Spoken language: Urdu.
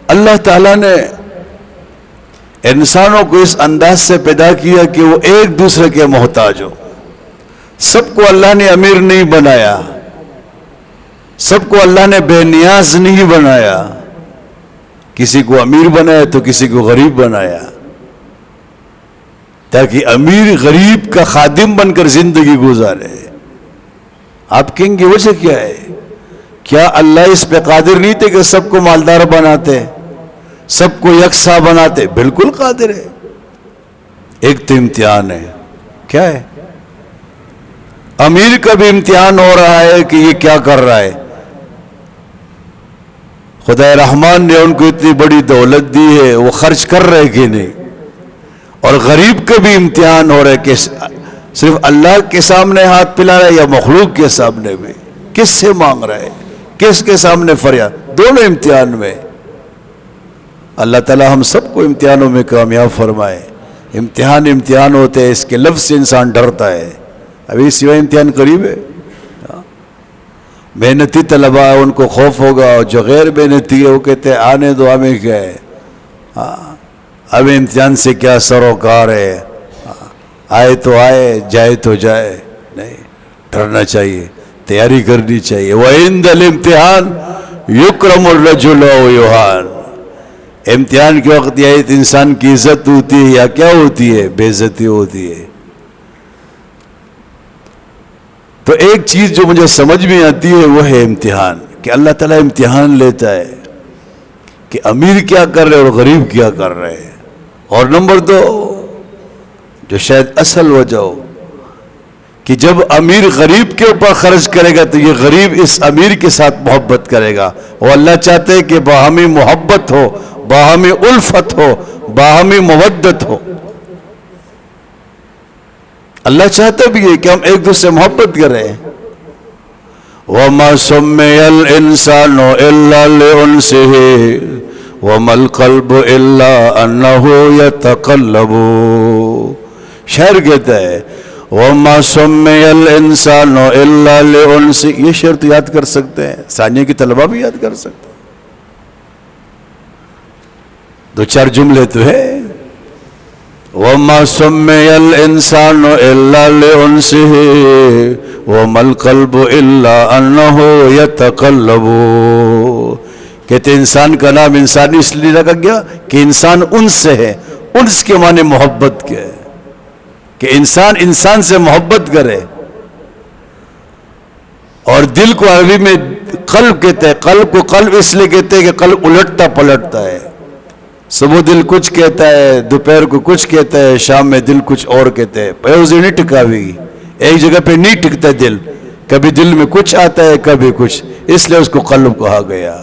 اللہ تعالیٰ نے انسانوں کو اس انداز سے پیدا کیا کہ وہ ایک دوسرے کے محتاج ہو. سب کو اللہ نے امیر نہیں بنایا، سب کو اللہ نے بے نیاز نہیں بنایا. کسی کو امیر بنایا تو کسی کو غریب بنایا، تاکہ امیر غریب کا خادم بن کر زندگی گزارے. آپ کہیں گے وجہ کیا ہے؟ کیا اللہ اس پہ قادر نہیں تھے کہ سب کو مالدار بناتے، سب کو یکساں بناتے؟ بالکل قادر ہے. ایک تو امتحان ہے. کیا ہے؟ امیر کا بھی امتحان ہو رہا ہے کہ یہ کیا کر رہا ہے. خدا رحمان نے ان کو اتنی بڑی دولت دی ہے، وہ خرچ کر رہے کہ نہیں. اور غریب کا بھی امتحان ہو رہا ہے کہ صرف اللہ کے سامنے ہاتھ پھیلا رہا ہے یا مخلوق کے سامنے بھی. کس سے مانگ رہا ہے، کس کے سامنے فریاد؟ دونوں امتحان میں. اللہ تعالی ہم سب کو امتحانوں میں کامیاب فرمائے. امتحان ہوتے ہیں، اس کے لفظ سے انسان ڈرتا ہے. ابھی سوائے امتحان قریب ہے. محنتی طلباء ان کو خوف ہوگا، اور جو غیر محنتی ہے وہ کہتے ہیں آنے دو، ہمیں کیا ہے، اب امتحان سے کیا سروکار ہے، آئے تو آئے، جائے تو جائے. نہیں، ڈرنا چاہیے، تیاری کرنی چاہیے. وَعِنْدَ الْإِمْتِحَانِ يُكْرَمُ الرَّجُلُ وَيُهَانُ. امتحان کے وقت یہ انسان کی عزت ہوتی ہے یا کیا ہوتی ہے؟ بے عزتی ہوتی ہے. تو ایک چیز جو مجھے سمجھ میں آتی ہے وہ ہے امتحان، کہ اللہ تعالیٰ امتحان لیتا ہے کہ امیر کیا کر رہے اور غریب کیا کر رہے ہیں. اور نمبر 2 جو شاید اصل وجہ ہو کہ جب امیر غریب کے اوپر خرچ کرے گا تو یہ غریب اس امیر کے ساتھ محبت کرے گا. اور اللہ چاہتے ہیں کہ باہمی محبت ہو، باہمی الفت ہو، باہمی مودت ہو. اللہ چاہتا بھی ہے کہ ہم ایک دوسرے سے محبت کریں. وَمَا سُمِّيَ الْإِنسَانُ إِلَّا لِأُنْسِهِ وَمَا الْقَلْبُ إِلَّا أَنَّهُ يَتَقَلَّبُ. شاعر کہتا ہے وَمَا سُمِّيَ الْإِنسَانُ إِلَّا لِأُنْسِهِ. یہ شعر تو یاد کر سکتے ہیں، ثانیہ کی طلبہ بھی یاد کر سکتے ہیں. 2-4 جملے تو ہے. وَمَا سُمِّيَ الْإِنسَانُ إِلَّا لِأُنْسِهِ وَمَا الْقَلْبُ إِلَّا أَنَّهُ يَتَقَلَّبُ. کہتے انسان کا نام انسان اس لیے رکھا گیا کہ انسان انس سے ہے. انس کے معنی محبت کے ہے، کہ انسان سے محبت کرے. اور دل کو عربی میں قلب کہتے ہیں. قلب کو قلب اس لیے کہتے ہیں کہ قلب الٹتا پلٹتا ہے. صبح دل کچھ کہتا ہے، دوپہر کو کچھ کہتا ہے، شام میں دل کچھ اور کہتا ہے. پیوزی نہیں ٹکاوی، ایک جگہ پہ نہیں ٹکتا دل. کبھی دل میں کچھ آتا ہے، کبھی کچھ، اس لیے اس کو قلب کہا گیا.